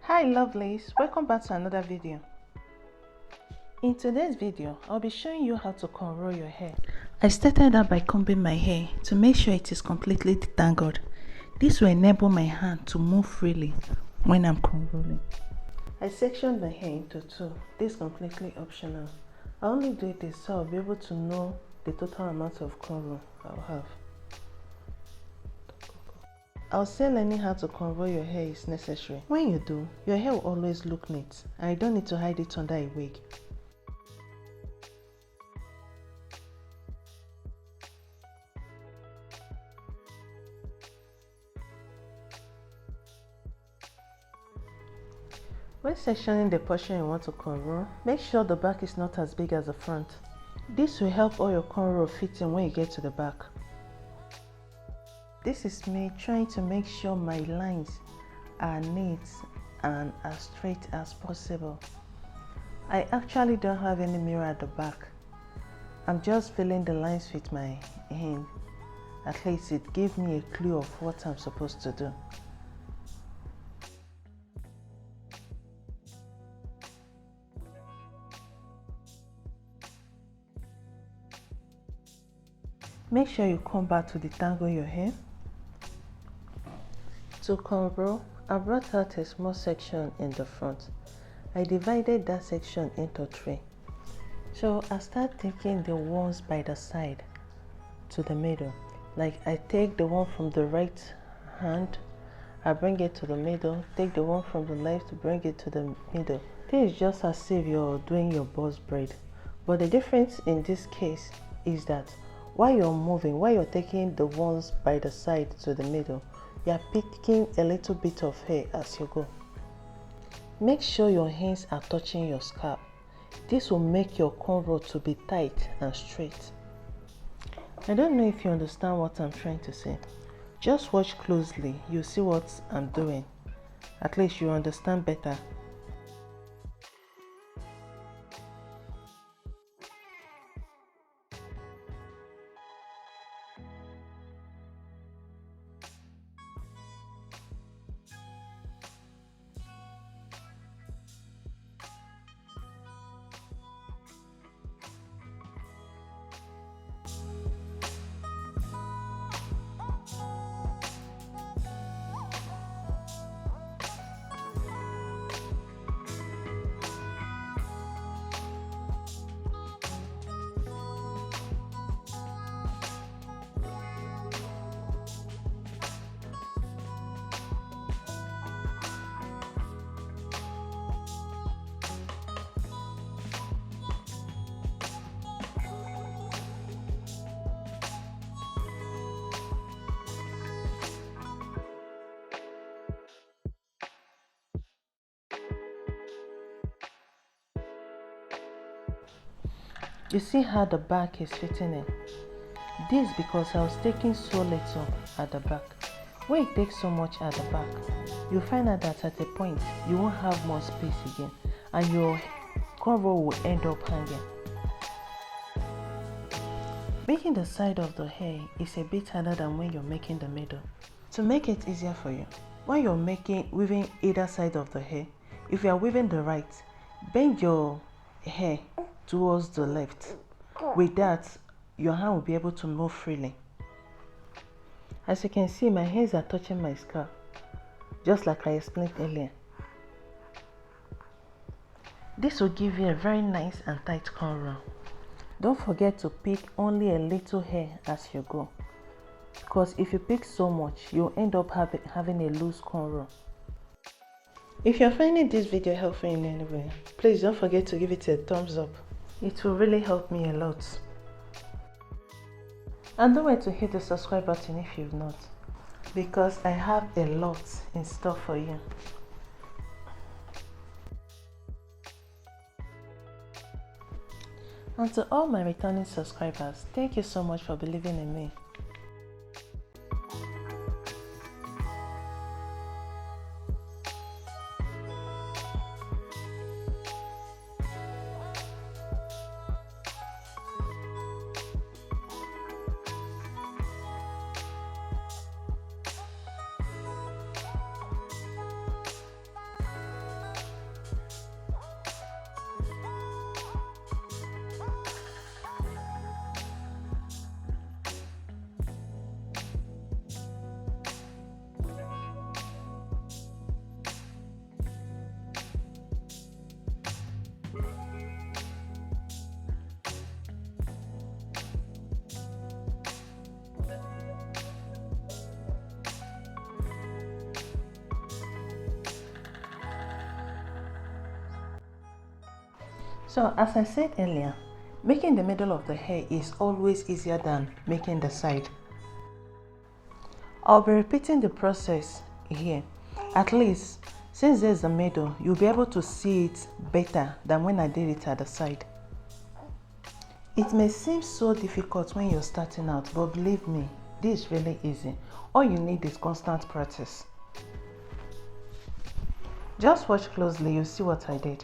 Hi lovelies, welcome back to another video. In today's video, I'll be showing you how to cornrow your hair. I started out by combing my hair to make sure it is completely detangled. This will enable my hand to move freely when I'm cornrowing. I sectioned my hair into two. This is completely optional. I only do this so I'll be able to know the total amount of cornrow I'll have. I'll say learning how to cornrow your hair is necessary. When you do, your hair will always look neat and you don't need to hide it under a wig. When sectioning the portion you want to cornrow, make sure the back is not as big as the front. This will help all your cornrow fit in when you get to the back. This is me trying to make sure my lines are neat and as straight as possible. I actually don't have any mirror at the back. I'm just filling the lines with my hand. At least it gives me a clue of what I'm supposed to do. Make sure you come back to detangle your hair. To cornrow, I brought out a small section in the front. I divided that section into three. So I start taking the ones by the side to the middle. Like I take the one from the right hand, I bring it to the middle, take the one from the left, bring it to the middle. This is just as if you're doing your boss braid. But the difference in this case is that while you're moving, while you're taking the ones by the side to the middle, you're picking a little bit of hair as you go. Make sure your hands are touching your scalp. This will make your cornrow to be tight and straight. I don't know if you understand what I'm trying to say. Just watch closely, you'll see what I'm doing. At least you understand better. You see how the back is fitting in? This because I was taking so little at the back. When you take so much at the back, you'll find out that at a point you won't have more space again and your cornrow will end up hanging. Making the side of the hair is a bit harder than when you're making the middle. To make it easier for you, when you're weaving either side of the hair, if you are weaving the right, bend your hair towards the left. With that, your hand will be able to move freely. As you can see, my hands are touching my scalp, just like I explained earlier. This will give you a very nice and tight cornrow. Don't forget to pick only a little hair as you go, because if you pick so much, you'll end up having a loose cornrow. If you're finding this video helpful in any way, please don't forget to give it a thumbs up. It will really help me a lot. And don't forget to hit the subscribe button if you've not, because I have a lot in store for you. And to all my returning subscribers, thank you so much for believing in me. So as I said earlier, making the middle of the hair is always easier than making the side. I'll be repeating the process here. At least, since there's a middle, you'll be able to see it better than when I did it at the side. It may seem so difficult when you're starting out, but believe me, this is really easy. All you need is constant practice. Just watch closely, you'll see what I did.